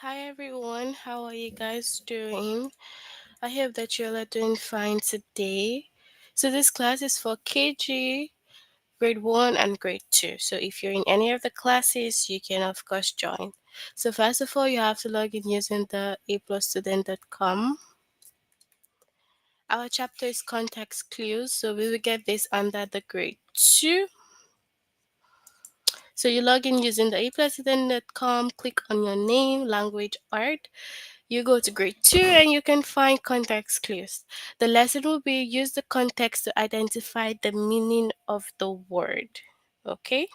Hi everyone, how are you guys doing? I hope that you're all doing fine today. So this class is for KG, grade 1 and grade 2. So if you're in any of the classes, you can of course join. So first of all, you have to log in using the aplusstudent.com. Our chapter is context clues, so we will get this under the grade 2. So you log in using the aplusstudent.com, click on your name, language, art. You go to grade 2 and you can find context clues. The lesson will be use the context to identify the meaning of the word. Okay?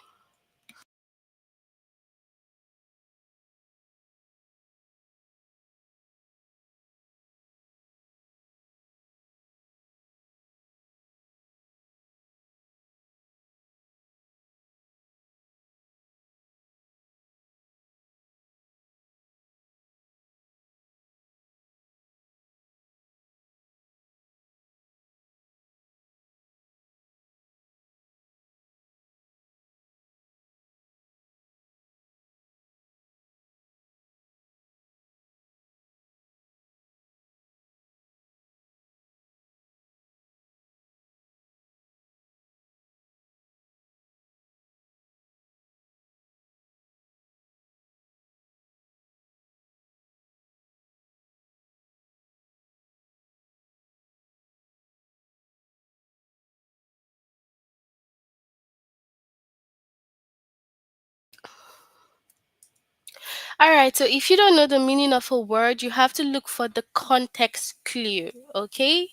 All right, so if you don't know the meaning of a word, you have to look for the context clue. Okay?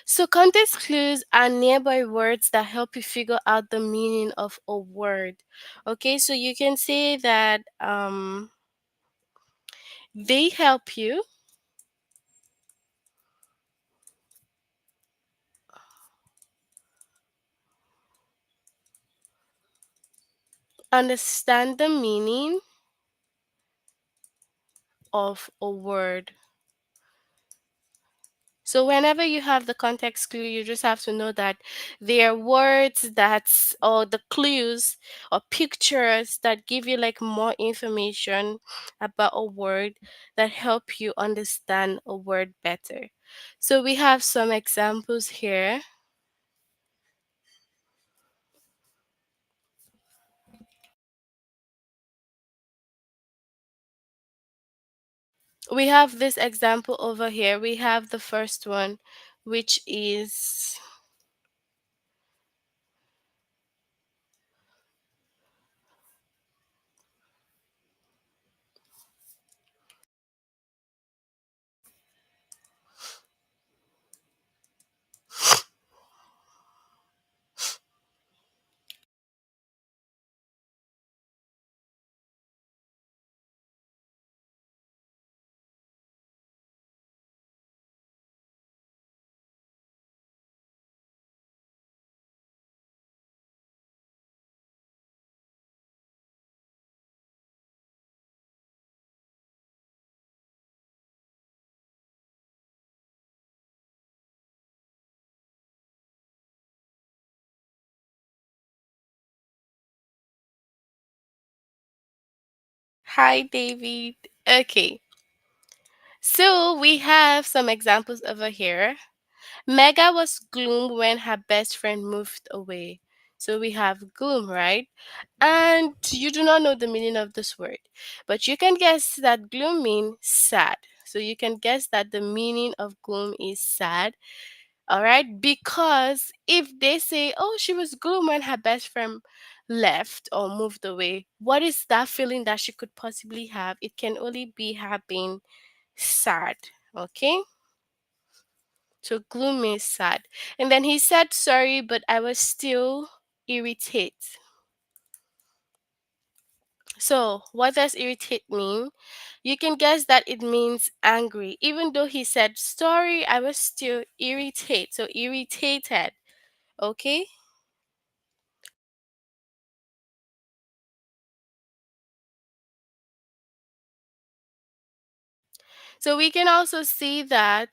So context clues are nearby words that help you figure out the meaning of a word. Okay, so you can say that they help you understand the meaning of a word. So whenever you have the context clue, you just have to know that they are words that's or the clues or pictures that give you like more information about a word that help you understand a word better. So we have some examples here. We have this example over here. We have the first one, which is Hi David. Okay. So we have some examples over here. Mega was gloom when her best friend moved away. So we have gloom, right? And you do not know the meaning of this word, but you can guess that gloom means sad. So you can guess that the meaning of gloom is sad. All right, because if they say, "Oh, she was gloom when her best friend left or moved away," what is that feeling that she could possibly have? It can only be her being sad. Okay. So gloomy is sad. And then he said sorry, but I was still irritated. So what does irritate mean? You can guess that it means angry. Even though he said sorry, I was still irritated. So irritated. Okay? So we can also see that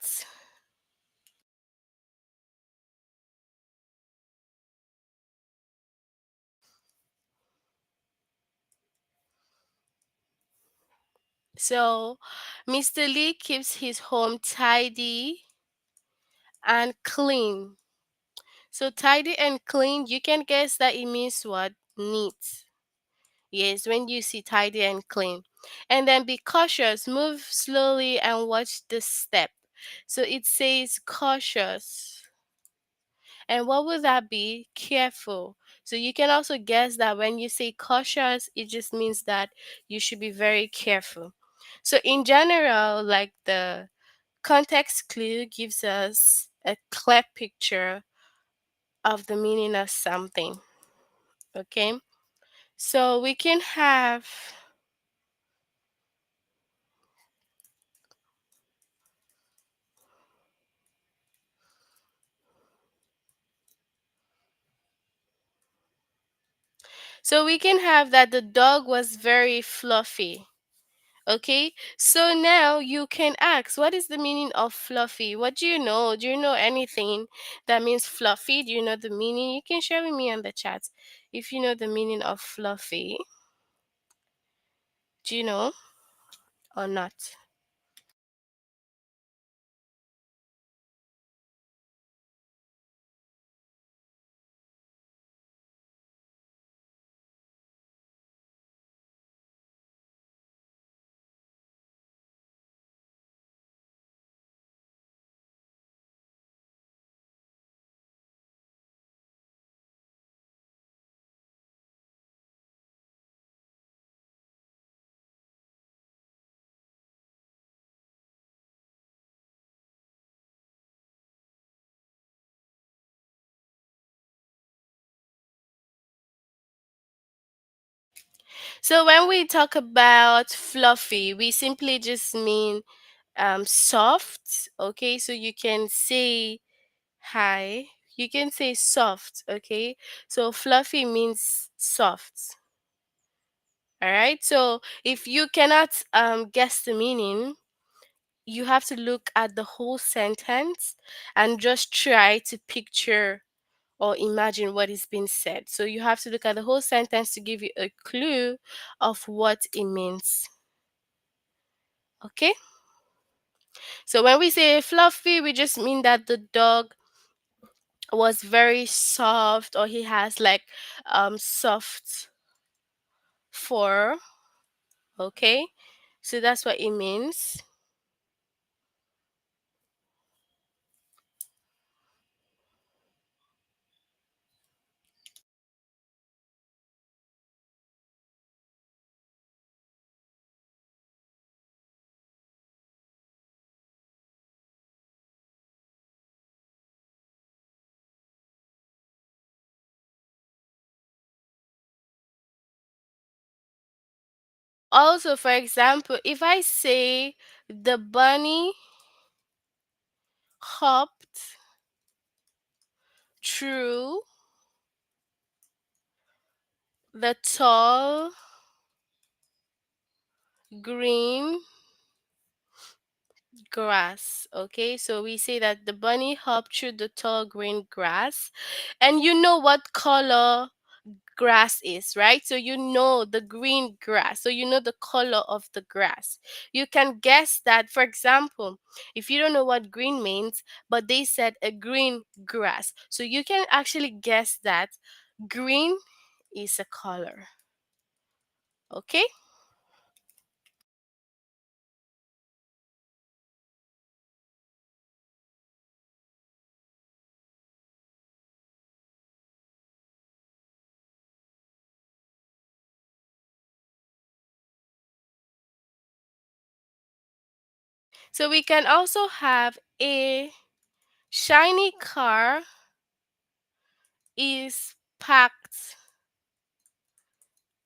So, Mr. Lee keeps his home tidy and clean. So, tidy and clean, you can guess that it means what? Neat. Yes, when you see tidy and clean. And then be cautious, move slowly and watch the step. So, it says cautious. And what would that be? Careful. So you can also guess that when you say cautious, it just means that you should be very careful. So in general, like the context clue gives us a clear picture of the meaning of something. Okay? So we can have that the dog was very fluffy. Okay, so now you can ask, what is the meaning of fluffy? What do you know? Do you know anything that means fluffy? Do you know the meaning? You can share with me on the chat if you know the meaning of fluffy. Do you know or not? So when we talk about fluffy, we simply just mean soft. Okay, so you can say hi. You can say soft. Okay, so fluffy means soft. All right. So if you cannot guess the meaning, you have to look at the whole sentence and just try to picture or imagine what is being said. So you have to look at the whole sentence to give you a clue of what it means. Okay? So when we say fluffy, we just mean that the dog was very soft, or he has like soft fur. Okay? So that's what it means. Also, for example, if I say the bunny hopped through the tall green grass. Okay, so we say that the bunny hopped through the tall green grass, and you know what color grass is, right? So you know the green grass, so you know the color of the grass. You can guess that, for example, if you don't know what green means, but they said a green grass, so you can actually guess that green is a color. Okay. So we can also have a shiny car is packed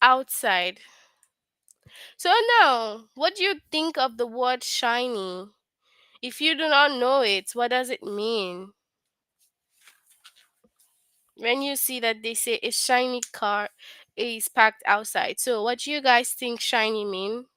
outside. So now, what do you think of the word shiny? If you do not know it, what does it mean? When you see that they say a shiny car is packed outside. So what do you guys think shiny mean?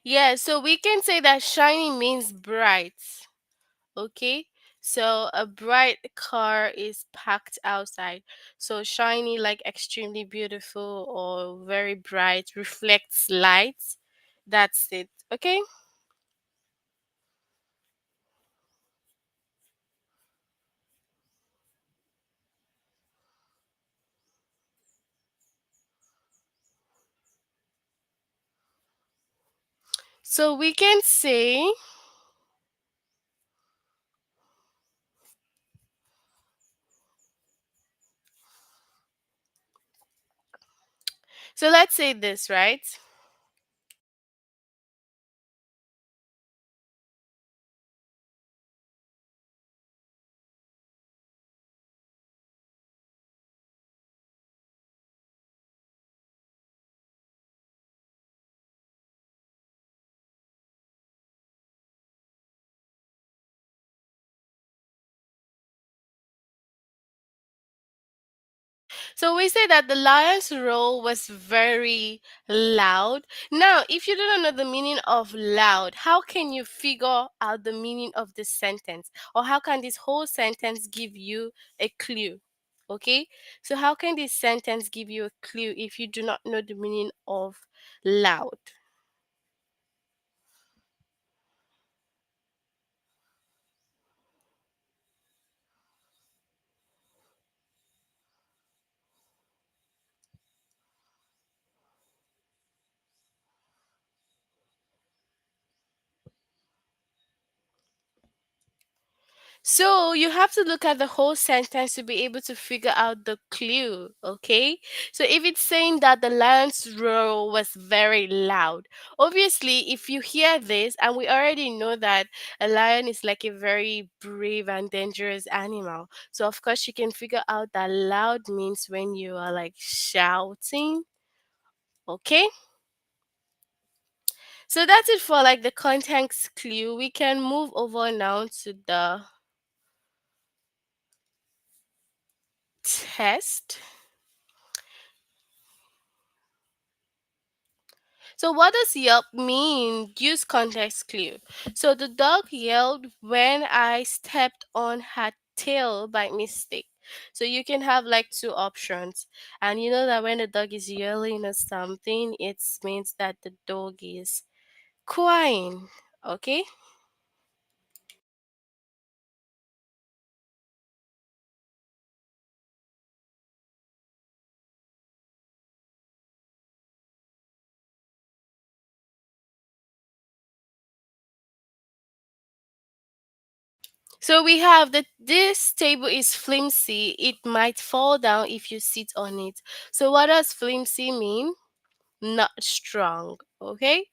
Yeah, so we can say that shiny means bright. Okay, so a bright car is packed outside. So shiny, like extremely beautiful or very bright, reflects light. That's it. Okay, so we can say, so let's say this, right? So we say that the lion's roar was very loud. Now, if you do not know the meaning of loud, how can you figure out the meaning of this sentence? Or how can this whole sentence give you a clue? Okay? So how can this sentence give you a clue if you do not know the meaning of loud? So you have to look at the whole sentence to be able to figure out the clue, okay? So if it's saying that the lion's roar was very loud, obviously if you hear this, and we already know that a lion is like a very brave and dangerous animal. So of course you can figure out that loud means when you are like shouting, okay? So that's it for like the context clue. We can move over now to the test. So what does yelp mean? Use context clue. So the dog yelled when I stepped on her tail by mistake. So you can have like two options. And you know that when the dog is yelling or something, it means that the dog is crying. Okay? So we have that this table is flimsy. It might fall down if you sit on it. So what does flimsy mean? Not strong. Okay?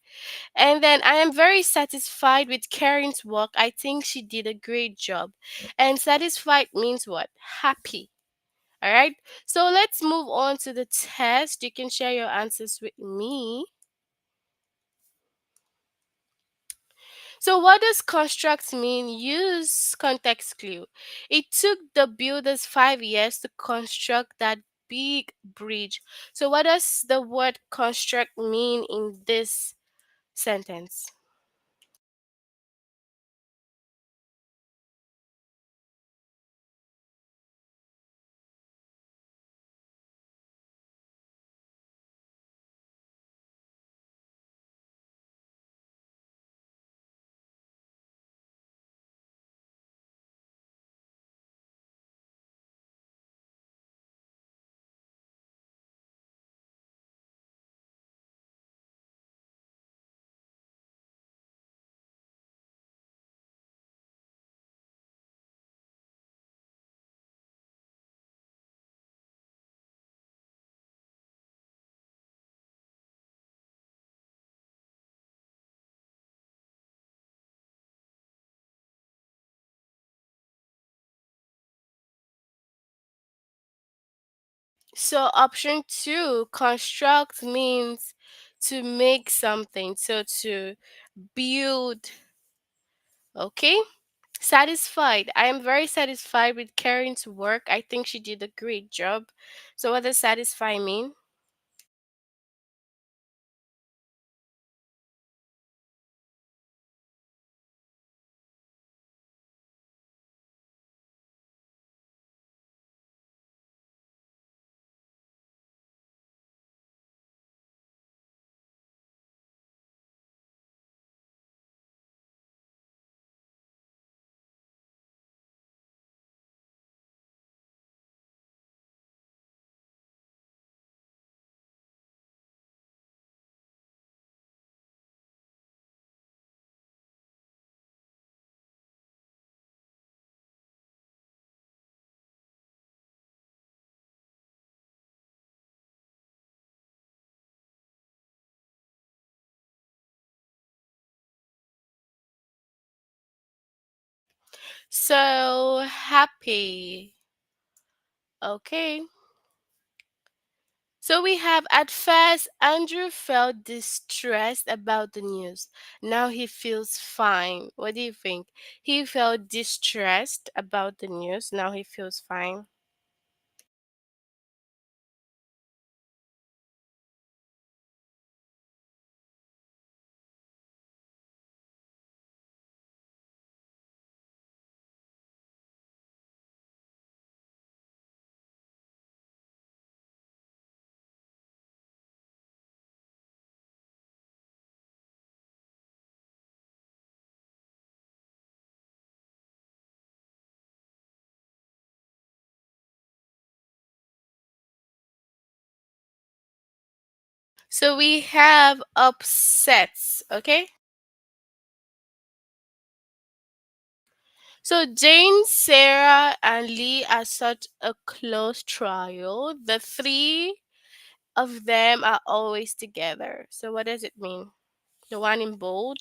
And then I am very satisfied with Karen's work. I think she did a great job. And satisfied means what? Happy. All right. So let's move on to the test. You can share your answers with me. So what does construct mean? Use context clue. It took the builders 5 years to construct that big bridge. So what does the word construct mean in this sentence? So option two, construct means to make something. So to build. Okay. Satisfied. I am very satisfied with Karen's work. I think she did a great job. So what does satisfy mean? So happy. Okay. So we have at first Andrew felt distressed about the news. Now he feels fine. What do you think? He felt distressed about the news. Now he feels fine. So we have upsets, okay? So Jane, Sarah, and Lee are such a close trio. The three of them are always together. So what does it mean? The one in bold.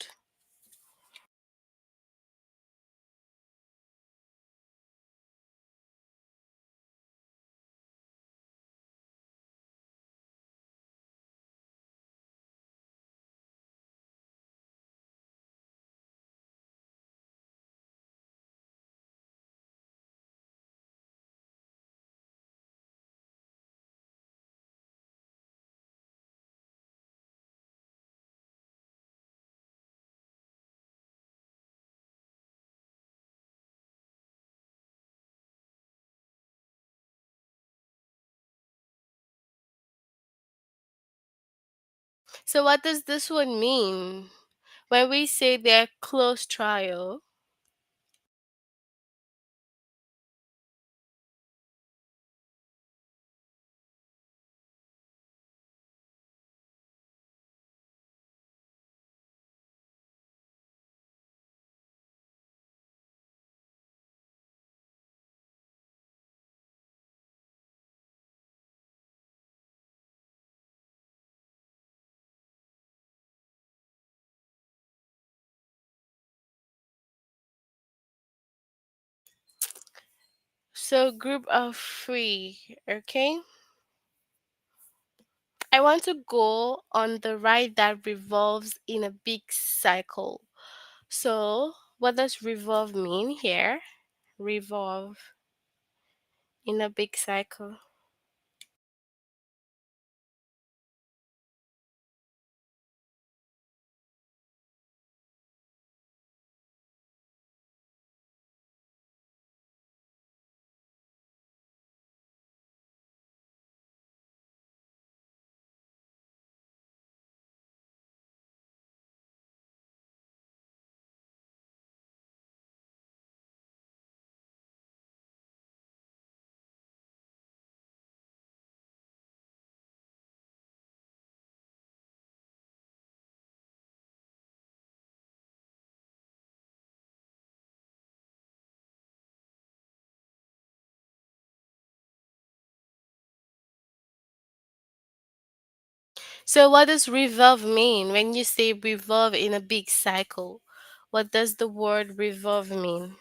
So what does this one mean? When we say they're close trio, so group of three, okay? I want to go on the ride that revolves in a big cycle. So, what does revolve mean here? Revolve in a big cycle. So, what does revolve mean when you say revolve in a big cycle? What does the word revolve mean?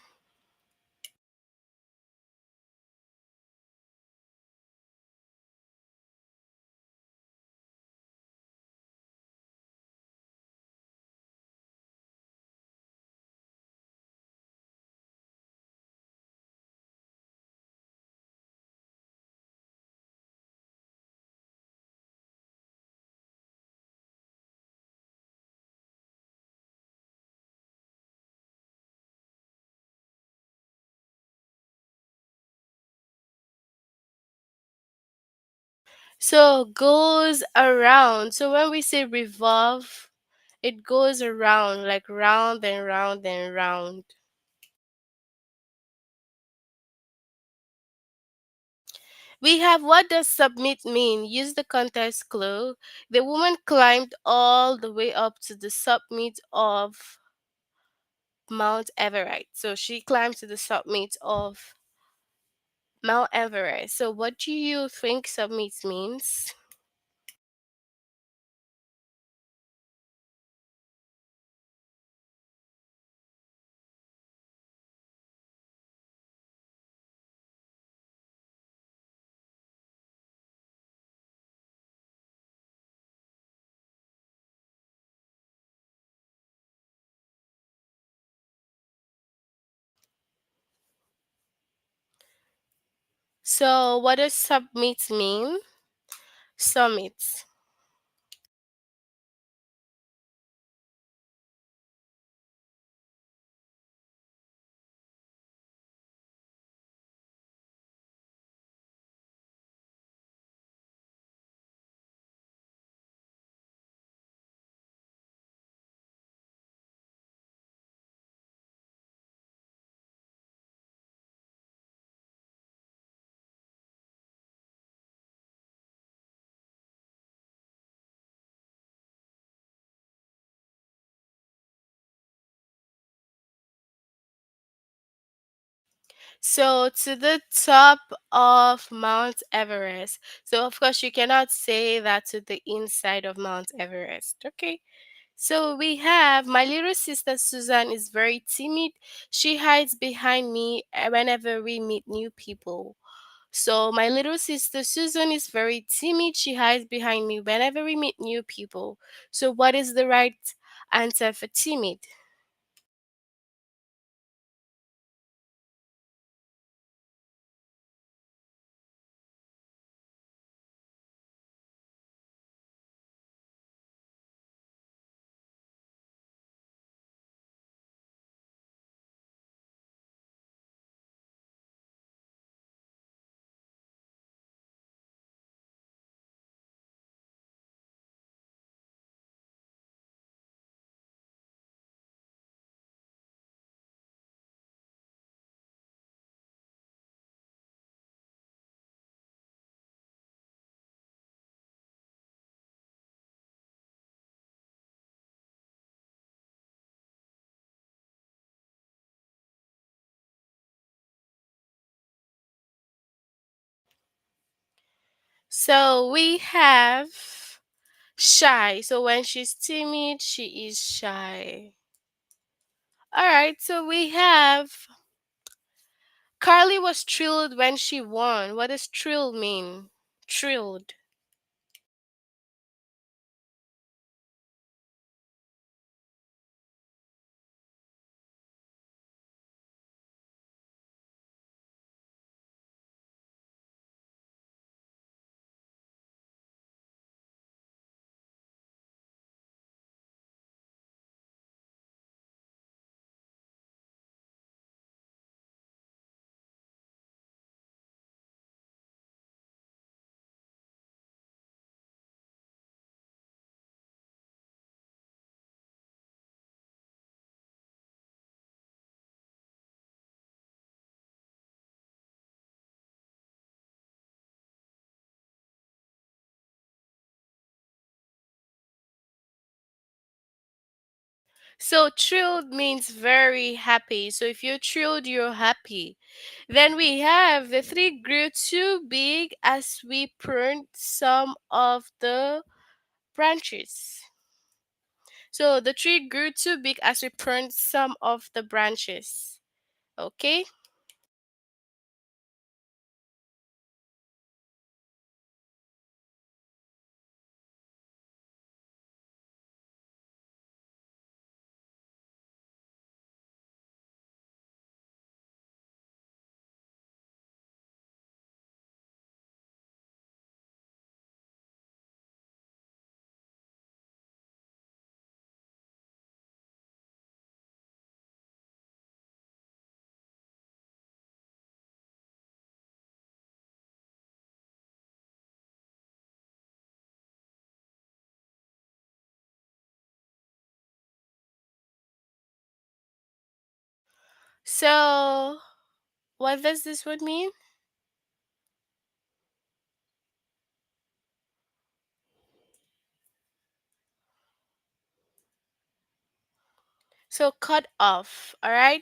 So, goes around. So, when we say revolve, it goes around, like round and round and round. We have what does submit mean? Use the context clue. The woman climbed all the way up to the summit of Mount Everest. So she climbed to the summit of Mount Everest. So what do you think summit means? So what does submit mean? Summit. So to the top of Mount Everest. So of course you cannot say that to the inside of Mount Everest. Okay. So we have my little sister Susan is very timid. She hides behind me whenever we meet new people. So my little sister Susan is very timid. She hides behind me whenever we meet new people. So what is the right answer for timid? So we have shy. So when she's timid, she is shy. All right, so we have Carly was thrilled when she won. What does thrill mean? Thrilled. So thrilled means very happy. So if you're thrilled, you're happy. Then we have the tree grew too big as we pruned some of the branches. So the tree grew too big as we pruned some of the branches. Okay? So what does this word mean? So cut off. All right?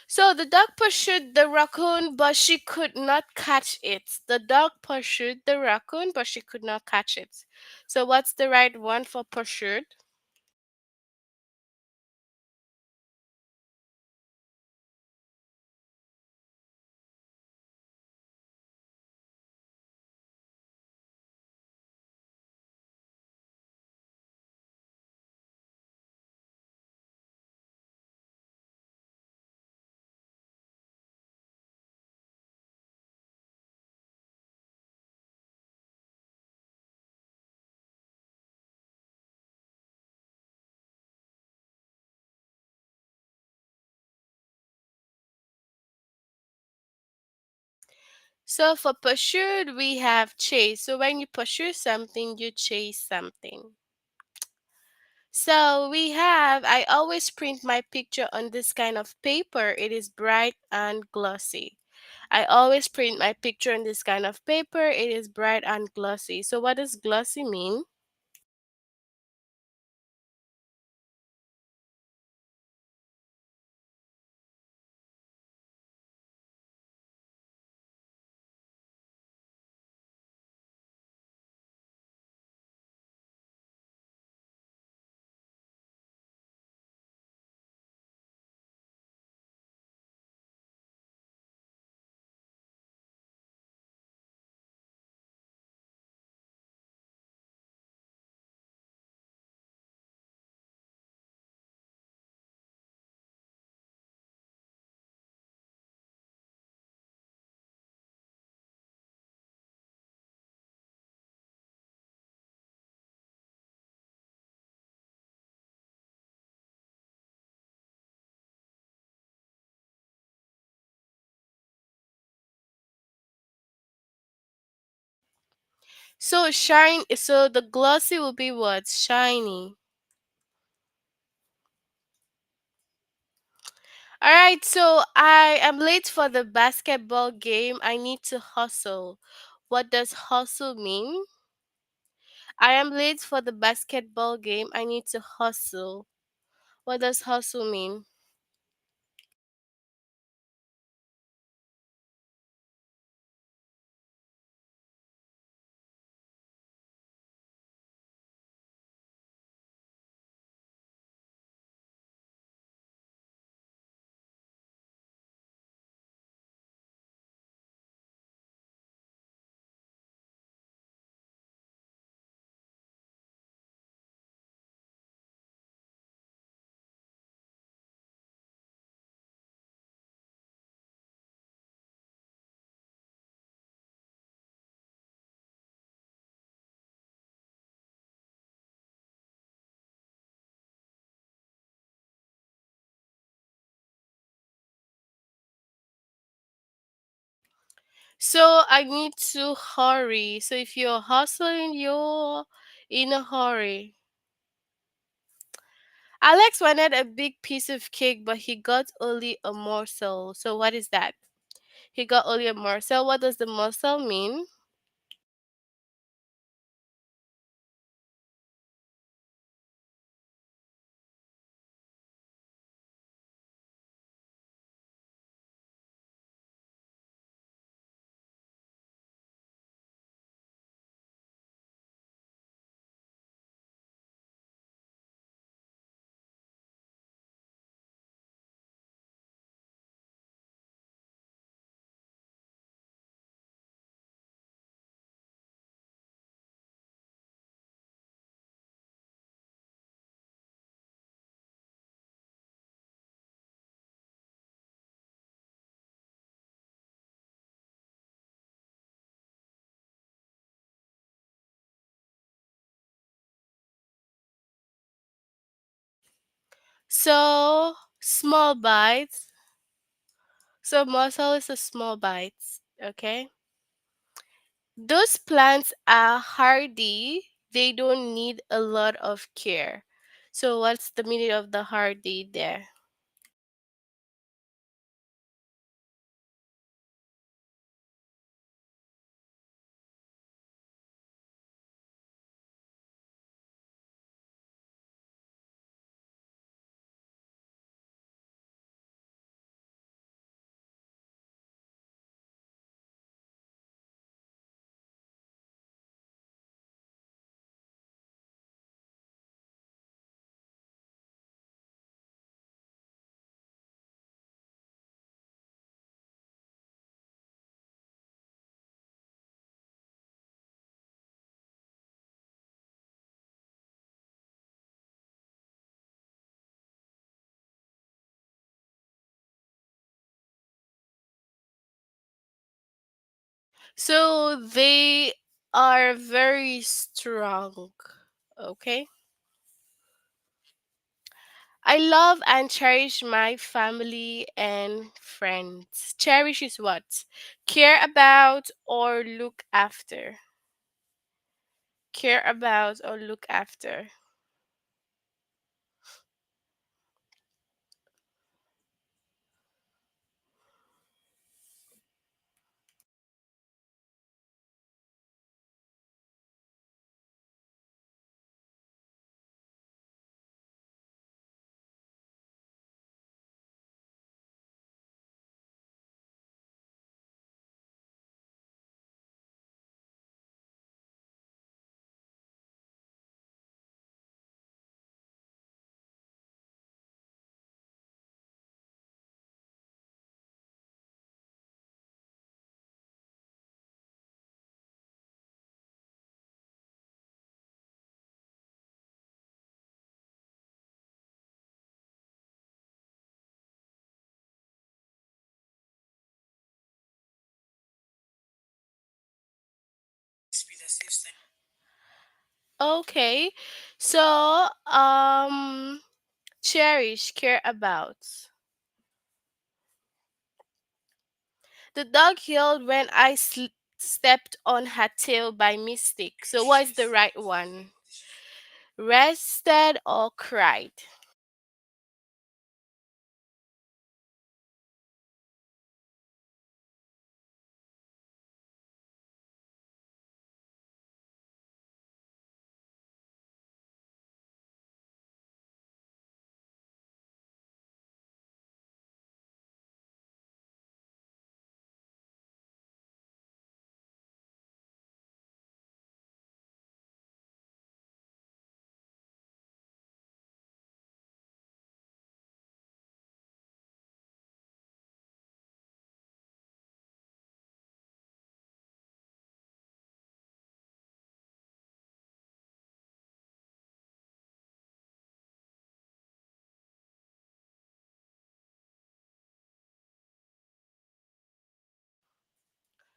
So the dog pursued the raccoon, but she could not catch it. The dog pursued the raccoon, but she could not catch it. So what's the right one for pursued? So for pursued, we have chase. So when you pursue something, you chase something. So we have, I always print my picture on this kind of paper. It is bright and glossy. I always print my picture on this kind of paper. It is bright and glossy. So what does glossy mean? So shine, so the glossy will be what? Shiny. All right, so I am late for the basketball game. I need to hustle. What does hustle mean? I am late for the basketball game. I need to hustle. What does hustle mean? So I need to hurry. So if you're hustling, you're in a hurry. Alex wanted a big piece of cake, but he got only a morsel. So what is that? He got only a morsel. What does the morsel mean? So small bites. So morsel is a small bites. Okay. Those plants are hardy. They don't need a lot of care. So what's the meaning of the hardy there? So they are very strong. Okay. I love and cherish my family and friends. Cherish is what? Care about or look after. Care about or look after. Okay. So, cherish, care about. The dog healed when I stepped on her tail by mistake. So, what's the right one? Rested or cried?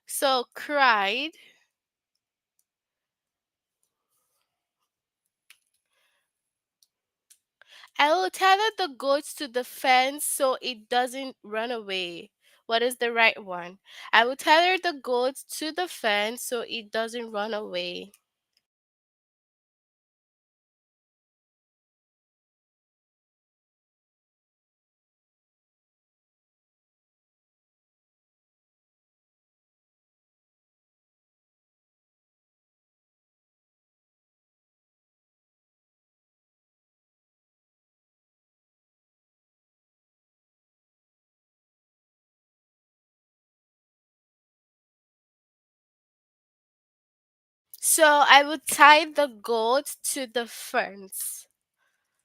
So, cried. I will tether the goats to the fence so it doesn't run away. What is the right one? I will tether the goats to the fence so it doesn't run away. So I will tie the goat to the fence.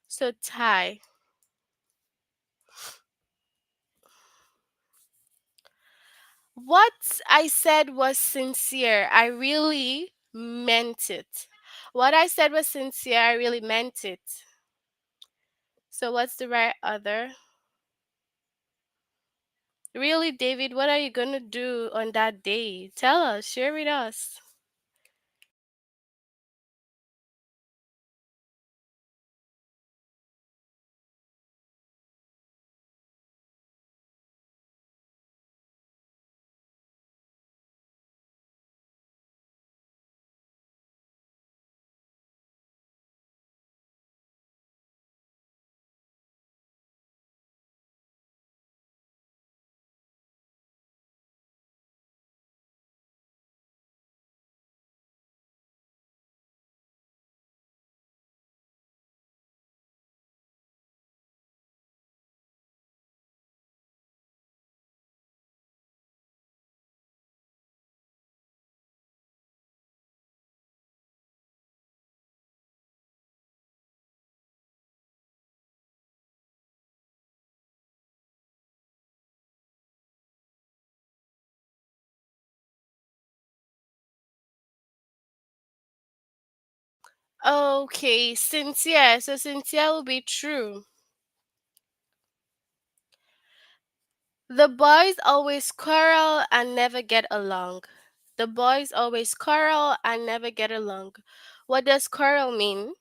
So tie. What I said was sincere. I really meant it. What I said was sincere. I really meant it. So what's the right other? Really, David, what are you going to do on that day? Tell us, share with us. Okay, sincere. So sincere will be true. The boys always quarrel and never get along. The boys always quarrel and never get along. What does quarrel mean?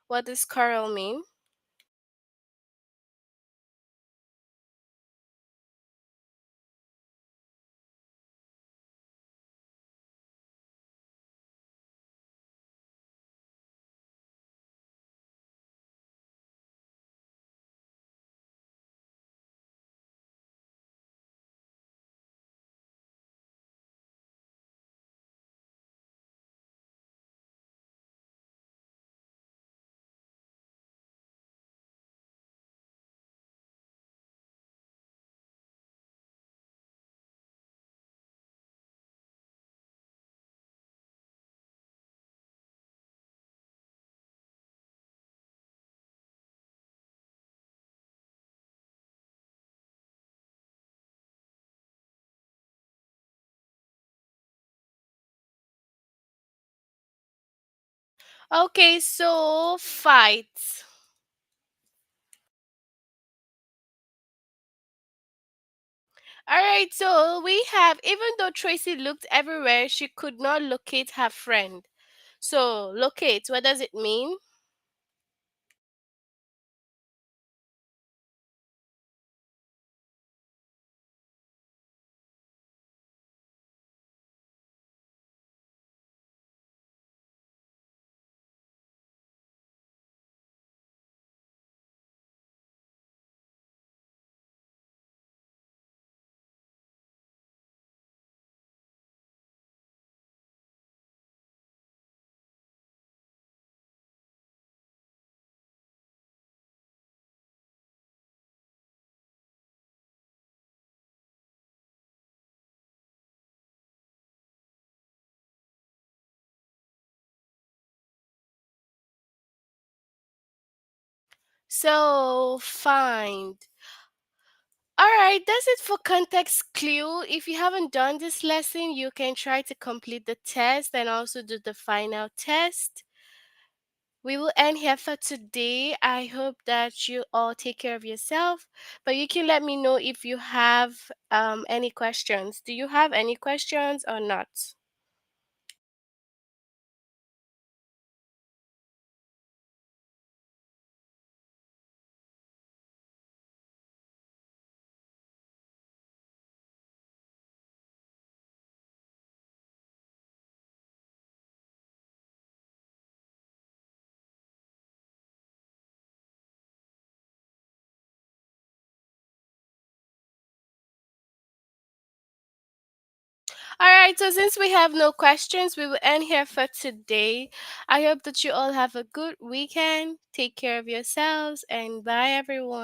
What does quarrel mean? Okay, so fight. All right, so we have, even though Tracy looked everywhere, she could not locate her friend. So, locate, what does it mean? So, find. All right, that's it for context clue. If you haven't done this lesson, you can try to complete the test and also do the final test. We will end here for today. I hope that you all take care of yourself. But you can let me know if you have any questions. Do you have any questions or not? All right, so since we have no questions, we will end here for today. I hope that you all have a good weekend. Take care of yourselves and bye, everyone.